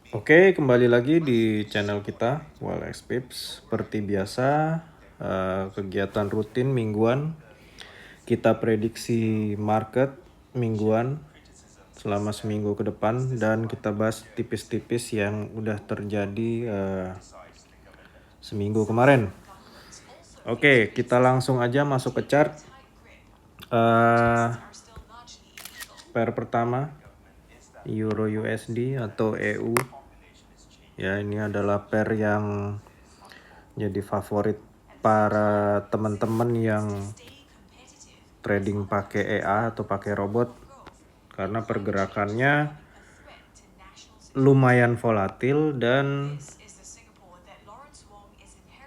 Oke, kembali lagi di channel kita Walex Pips. Seperti biasa, kegiatan rutin mingguan. Kita prediksi market mingguan selama seminggu ke depan dan kita bahas tipis-tipis yang udah terjadi seminggu kemarin. Oke, kita langsung aja masuk ke chart. Pair pertama Euro USD atau EU. Ya, ini adalah pair yang jadi favorit para teman-teman yang trading pakai EA atau pakai robot karena pergerakannya lumayan volatil dan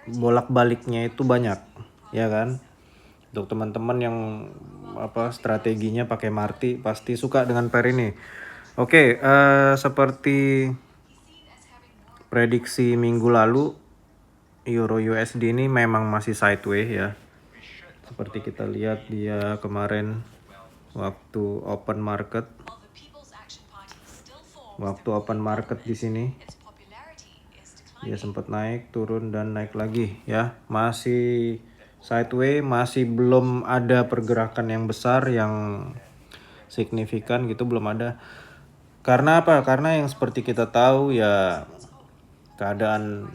bolak-baliknya itu banyak, ya kan? Untuk teman-teman yang strateginya pakai Marti pasti suka dengan pair ini. Oke, seperti prediksi minggu lalu Euro USD ini memang masih sideways ya. Seperti kita lihat dia kemarin waktu open market di sini dia sempat naik, turun dan naik lagi ya. Masih sideways, masih belum ada pergerakan yang besar yang signifikan gitu, belum ada. Karena apa? Karena yang seperti kita tahu ya, keadaan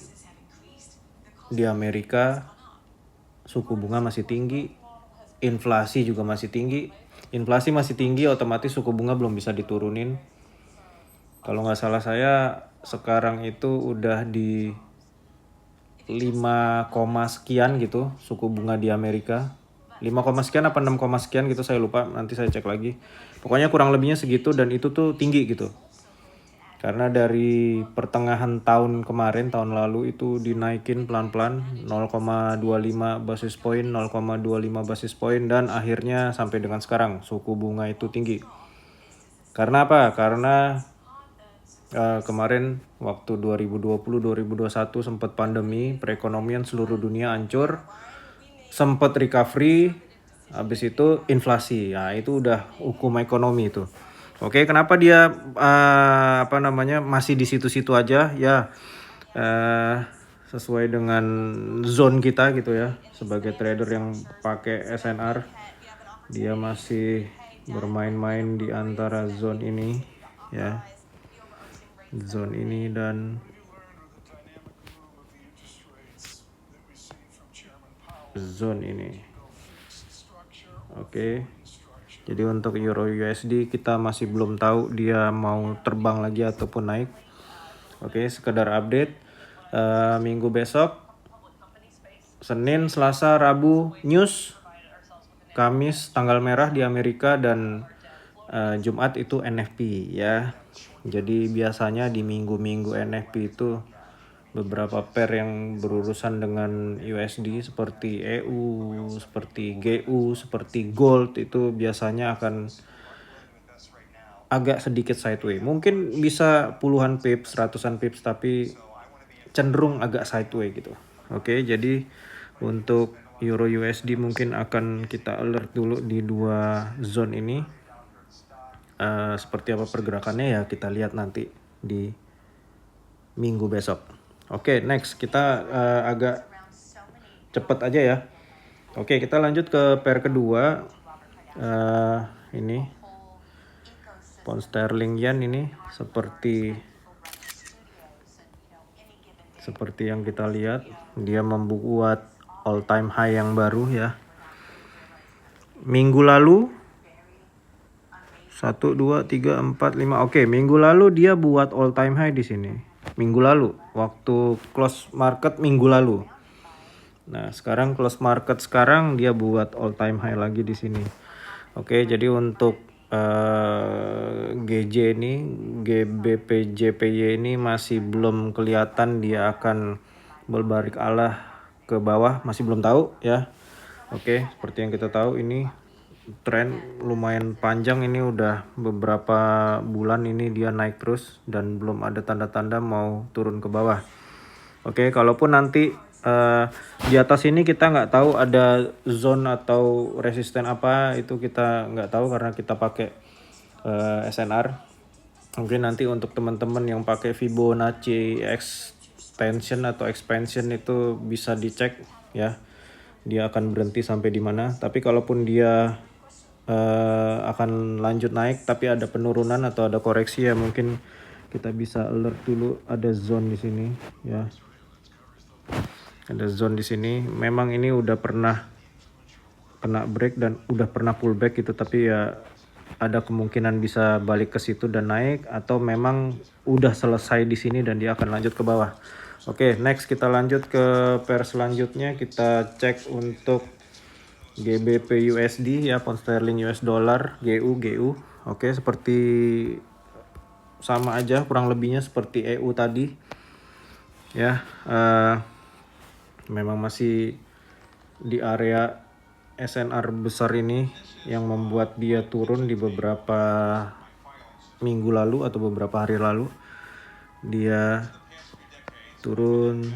di Amerika suku bunga masih tinggi, inflasi juga masih tinggi. Inflasi masih tinggi, otomatis suku bunga belum bisa diturunin. Kalau nggak salah saya sekarang itu udah di 5, sekian gitu suku bunga di Amerika. 5, sekian apa 6, sekian gitu, saya lupa, nanti saya cek lagi. Pokoknya kurang lebihnya segitu dan itu tuh tinggi gitu. Karena dari pertengahan tahun kemarin, tahun lalu itu dinaikin pelan-pelan 0,25 basis point, 0,25 basis point dan akhirnya sampai dengan sekarang suku bunga itu tinggi. Karena apa? Karena kemarin waktu 2020-2021 sempat pandemi, perekonomian seluruh dunia hancur, sempat recovery, habis itu inflasi. Ya, itu udah hukum ekonomi itu. Oke, kenapa dia masih di situ-situ aja? Ya, sesuai dengan zone kita gitu ya. Sebagai trader yang pakai SNR, dia masih bermain-main di antara zone ini ya. Zone ini dan zone ini. Oke. Jadi untuk Euro USD kita masih belum tahu dia mau terbang lagi ataupun naik. Oke, sekedar update. Minggu besok, Senin, Selasa, Rabu news, Kamis tanggal merah di Amerika dan Jumat itu NFP ya. Jadi biasanya di minggu-minggu NFP itu beberapa pair yang berurusan dengan USD seperti EU, seperti GU, seperti Gold itu biasanya akan agak sedikit sideways. Mungkin bisa puluhan pips, ratusan pips, tapi cenderung agak sideways gitu. Oke, jadi untuk Euro USD mungkin akan kita alert dulu di dua zone ini. Seperti apa pergerakannya ya kita lihat nanti di minggu besok. Oke, next kita agak cepet aja ya. Oke, kita lanjut ke pair kedua. Ini pound sterling yen ini seperti yang kita lihat, dia membuat all time high yang baru ya. Minggu lalu 1, 2, 3, 4, 5. Oke, minggu lalu dia buat all time high di sini. Minggu lalu, waktu close market minggu lalu. Nah, sekarang close market sekarang dia buat all time high lagi di sini. Oke, jadi untuk GJ ini, GBP JPY ini masih belum kelihatan dia akan berbalik arah ke bawah, masih belum tahu ya. Oke, seperti yang kita tahu ini tren lumayan panjang, ini udah beberapa bulan ini dia naik terus dan belum ada tanda-tanda mau turun ke bawah. Oke, kalaupun nanti di atas ini kita nggak tahu ada zone atau resisten apa, itu kita nggak tahu karena kita pakai SNR. Mungkin nanti untuk teman-teman yang pakai Fibonacci extension atau expansion itu bisa dicek ya. Dia akan berhenti sampai di mana. Tapi kalaupun dia akan lanjut naik tapi ada penurunan atau ada koreksi ya, mungkin kita bisa alert dulu ada zone di sini ya. Ada zone di sini. Memang ini udah pernah kena break dan udah pernah pullback gitu, tapi ya ada kemungkinan bisa balik ke situ dan naik, atau memang udah selesai di sini dan dia akan lanjut ke bawah. Oke, next kita lanjut ke pair selanjutnya. Kita cek untuk GBP USD ya, pound sterling US dollar, GU. Oke, seperti sama aja kurang lebihnya seperti EU tadi ya. Memang masih di area SNR besar ini yang membuat dia turun di beberapa minggu lalu atau beberapa hari lalu. Dia turun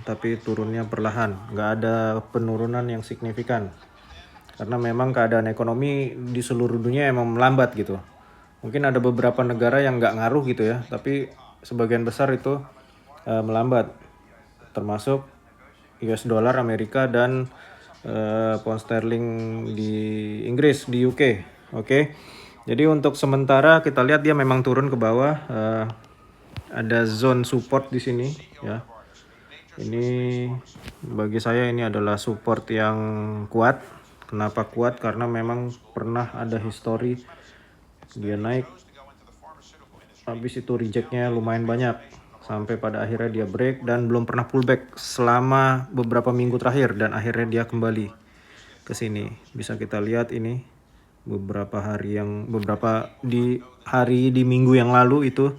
tapi turunnya perlahan, nggak ada penurunan yang signifikan karena memang keadaan ekonomi di seluruh dunia emang melambat gitu. Mungkin ada beberapa negara yang nggak ngaruh gitu ya, tapi sebagian besar itu melambat, termasuk US dollar Amerika dan pound sterling di Inggris, di UK. Oke. Jadi untuk sementara kita lihat dia memang turun ke bawah. Ada zone support di sini ya. Ini bagi saya ini adalah support yang kuat. Kenapa kuat? Karena memang pernah ada histori dia naik, habis itu rejectnya lumayan banyak sampai pada akhirnya dia break dan belum pernah pullback selama beberapa minggu terakhir, dan akhirnya dia kembali ke sini. Bisa kita lihat ini beberapa di minggu yang lalu itu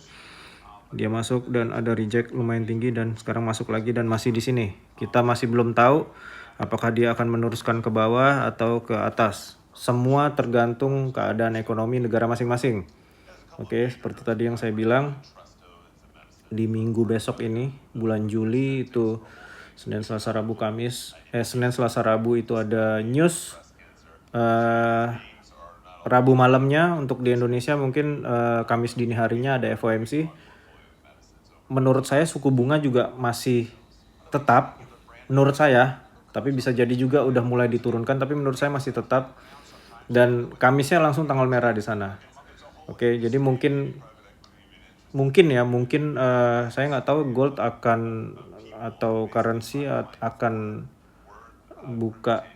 dia masuk dan ada reject lumayan tinggi dan sekarang masuk lagi dan masih di sini. Kita masih belum tahu apakah dia akan meneruskan ke bawah atau ke atas. Semua tergantung keadaan ekonomi negara masing-masing. Oke, seperti tadi yang saya bilang, di minggu besok ini bulan Juli itu Senin Selasa Rabu Senin Selasa Rabu itu ada news. Rabu malamnya untuk di Indonesia mungkin Kamis dini harinya ada FOMC. Menurut saya suku bunga juga masih tetap, menurut saya, tapi bisa jadi juga udah mulai diturunkan, tapi menurut saya masih tetap, dan Kamisnya langsung tanggal merah di sana. Oke, jadi mungkin saya nggak tahu gold akan atau currency akan buka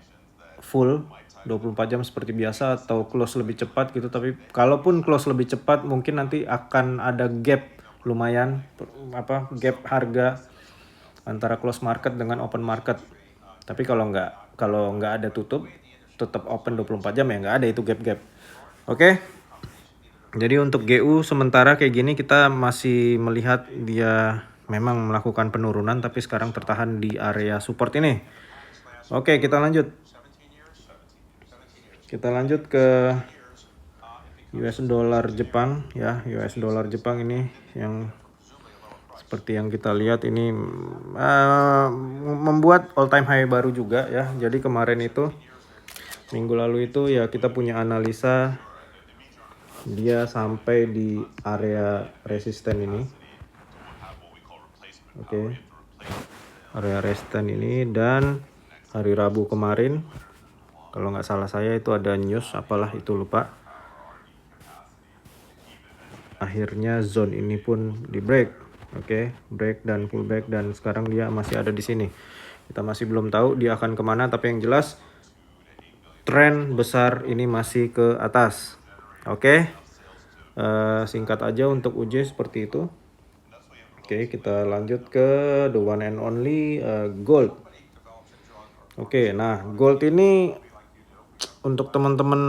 full 24 jam seperti biasa atau close lebih cepat gitu. Tapi kalaupun close lebih cepat mungkin nanti akan ada gap lumayan, gap harga antara close market dengan open market. Tapi kalau nggak ada tutup tetap open 24 jam ya nggak ada itu gap. Oke. Jadi untuk GU sementara kayak gini kita masih melihat dia memang melakukan penurunan tapi sekarang tertahan di area support ini. Oke, kita lanjut. Kita lanjut ke US dollar Jepang ya. US dollar Jepang ini yang seperti yang kita lihat ini membuat all time high baru juga ya. Jadi kemarin itu minggu lalu itu ya kita punya analisa dia sampai di area resisten ini. Oke. Area resisten ini, dan hari Rabu kemarin kalau nggak salah saya itu ada news apalah itu lupa. Akhirnya zone ini pun di break. Oke, break dan pullback dan sekarang dia masih ada di sini. Kita masih belum tahu dia akan kemana, tapi yang jelas tren besar ini masih ke atas. Oke, singkat aja untuk UJ seperti itu. Oke, kita lanjut ke the one and only gold. Oke, nah gold ini untuk teman-teman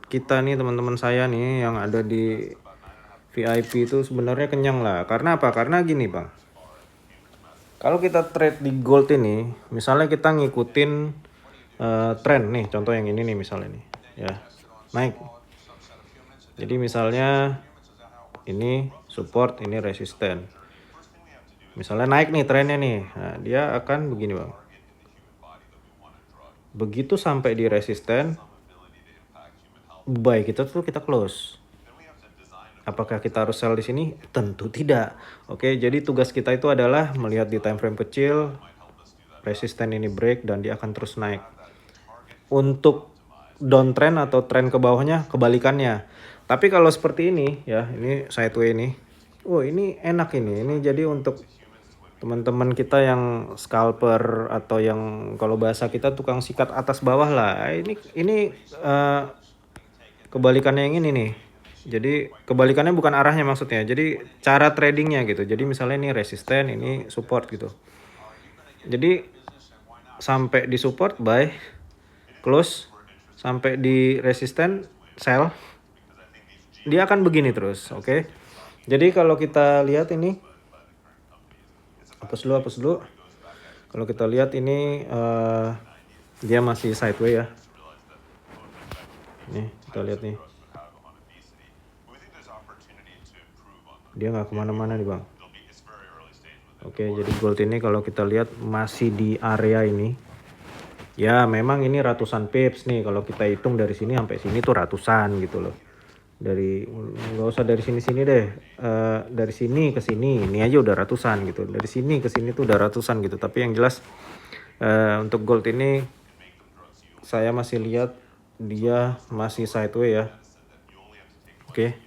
kita nih, teman-teman saya nih yang ada di VIP itu sebenarnya kenyang lah. Karena apa? Karena gini bang, kalau kita trade di gold ini, misalnya kita ngikutin tren nih, contoh yang ini nih misalnya nih, ya naik. Jadi misalnya ini support, ini resisten. Misalnya naik nih trennya nih, nah dia akan begini bang. Begitu sampai di resisten, buy kita tuh kita close. Apakah kita harus sell di sini? Tentu tidak. Oke, jadi tugas kita itu adalah melihat di time frame kecil, resisten ini break dan dia akan terus naik. Untuk downtrend atau tren ke bawahnya kebalikannya. Tapi kalau seperti ini ya, ini sideway ini. Oh, ini enak ini. Ini jadi untuk teman-teman kita yang scalper atau yang kalau bahasa kita tukang sikat atas bawah lah. Ini kebalikannya yang ini nih. Jadi kebalikannya bukan arahnya maksudnya. Jadi cara tradingnya gitu. Jadi misalnya ini resisten, ini support gitu. Jadi sampai di support buy, close, sampai di resisten sell. Dia akan begini terus, oke? Jadi kalau kita lihat ini, hapus dulu. Kalau kita lihat ini dia masih sideway ya. Nih kita lihat nih. Dia nggak kemana-mana nih bang. Oke, jadi gold ini kalau kita lihat masih di area ini. Ya memang ini ratusan pips nih. Kalau kita hitung dari sini sampai sini tuh ratusan gitu loh. Dari nggak usah dari sini deh. Dari sini ke sini ini aja udah ratusan gitu. Dari sini ke sini tuh udah ratusan gitu. Tapi yang jelas untuk gold ini saya masih lihat dia masih sideway ya. Oke.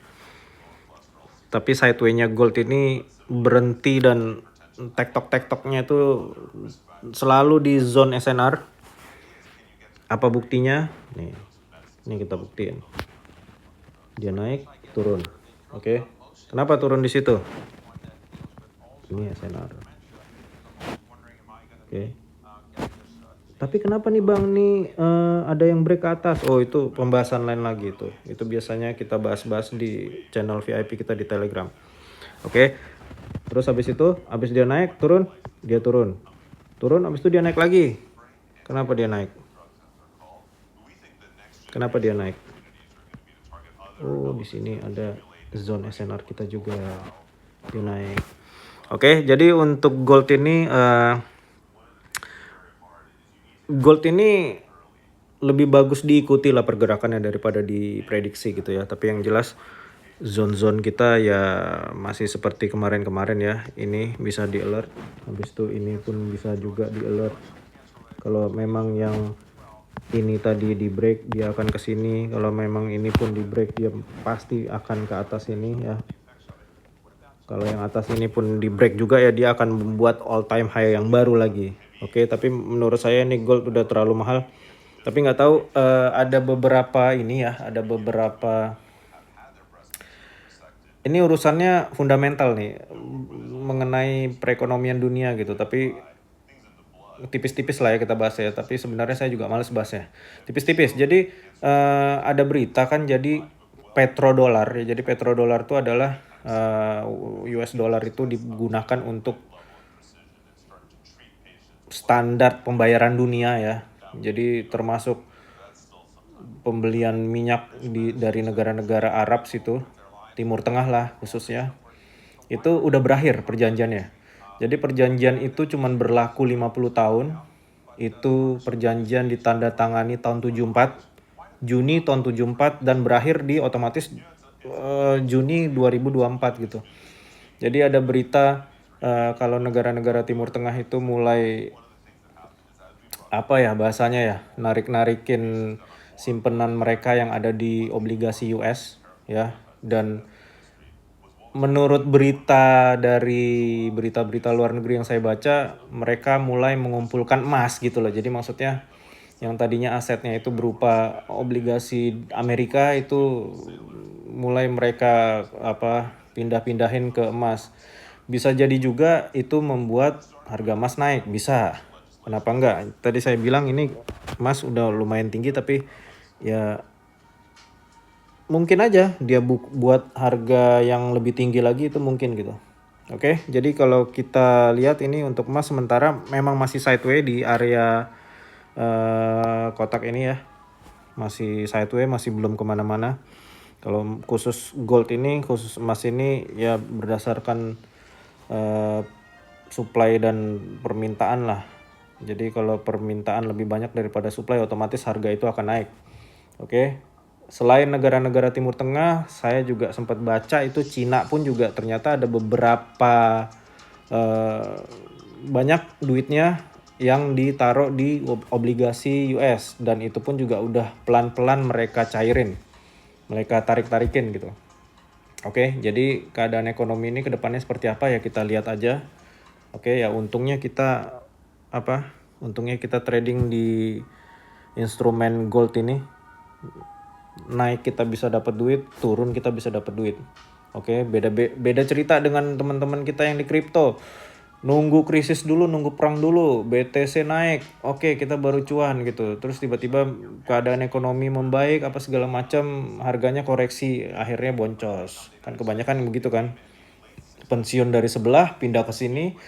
Tapi sideway-nya gold ini berhenti dan tektoknya itu selalu di zone SNR. Apa buktinya? Nih, ini kita buktiin. Dia naik, turun. Oke. Kenapa turun di situ? Ini SNR. Oke. Tapi kenapa nih bang nih ada yang break ke atas? Oh itu pembahasan lain lagi tuh. Itu biasanya kita bahas-bahas di channel VIP kita di Telegram. Oke. Terus habis itu, habis dia naik, turun, dia turun. Turun, habis itu dia naik lagi. Kenapa dia naik? Kenapa dia naik? Oh di sini ada zone SNR kita juga. Dia naik. Oke, jadi untuk gold ini lebih bagus diikuti lah pergerakannya daripada diprediksi gitu ya. Tapi yang jelas zone-zone kita ya masih seperti kemarin-kemarin ya. Ini bisa di alert. Habis itu ini pun bisa juga di alert. Kalau memang yang ini tadi di break dia akan ke sini. Kalau memang ini pun di break dia pasti akan ke atas ini ya. Kalau yang atas ini pun di break juga ya dia akan membuat all time high yang baru lagi. Oke, tapi menurut saya ini gold udah terlalu mahal. Tapi nggak tahu ada beberapa ini ya, ada beberapa ini urusannya fundamental nih mengenai perekonomian dunia gitu. Tapi tipis-tipis lah ya kita bahas ya. Tapi sebenarnya saya juga males bahasnya. Tipis-tipis. Jadi ada berita kan jadi petrodolar ya. Jadi petrodolar itu adalah US dollar itu digunakan untuk standar pembayaran dunia ya. Jadi termasuk pembelian minyak dari negara-negara Arab situ, Timur Tengah lah khususnya. Itu udah berakhir perjanjiannya. Jadi perjanjian itu cuman berlaku 50 tahun. Itu perjanjian ditandatangani tahun 74, Juni tahun 74 dan berakhir di otomatis Juni 2024 gitu. Jadi ada berita kalau negara-negara Timur Tengah itu mulai apa ya bahasanya ya, narik-narikin simpenan mereka yang ada di obligasi US ya. Dan menurut berita dari berita-berita luar negeri yang saya baca, mereka mulai mengumpulkan emas gitu loh. Jadi maksudnya yang tadinya asetnya itu berupa obligasi Amerika itu mulai mereka pindah-pindahin ke emas. Bisa jadi juga itu membuat harga emas naik, bisa. Kenapa enggak? Tadi saya bilang ini emas udah lumayan tinggi tapi ya mungkin aja dia buat harga yang lebih tinggi lagi itu mungkin gitu. Oke, jadi kalau kita lihat ini untuk emas sementara memang masih sideway di area kotak ini ya. Masih sideway, masih belum kemana-mana. Kalau khusus gold ini, khusus emas ini ya berdasarkan supply dan permintaan lah. Jadi kalau permintaan lebih banyak daripada supply otomatis harga itu akan naik. Oke. selain negara-negara Timur Tengah, saya juga sempat baca itu Cina pun juga ternyata ada beberapa banyak duitnya yang ditaruh di obligasi US, dan itu pun juga udah pelan-pelan mereka cairin, mereka tarik-tarikin gitu. Oke, jadi keadaan ekonomi ini ke depannya seperti apa ya kita lihat aja. Oke, ya untungnya kita Untungnya kita trading di instrumen gold ini. Naik kita bisa dapat duit, turun kita bisa dapat duit. Oke, beda cerita dengan teman-teman kita yang di kripto. Nunggu krisis dulu, nunggu perang dulu, BTC naik, oke kita baru cuan gitu. Terus tiba-tiba keadaan ekonomi membaik apa segala macam, harganya koreksi, akhirnya boncos. Kan kebanyakan begitu kan. Pensiun dari sebelah pindah ke sini,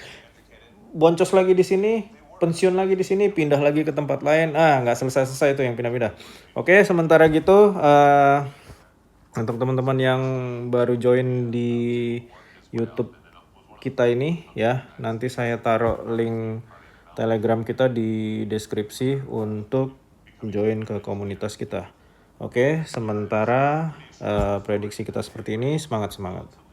boncos lagi di sini, pensiun lagi di sini, pindah lagi ke tempat lain. Nggak selesai-selesai itu yang pindah-pindah. Oke, sementara gitu untuk teman-teman yang baru join di YouTube kita ini ya, nanti saya taruh link Telegram kita di deskripsi untuk join ke komunitas kita. Oke, sementara prediksi kita seperti ini, semangat-semangat.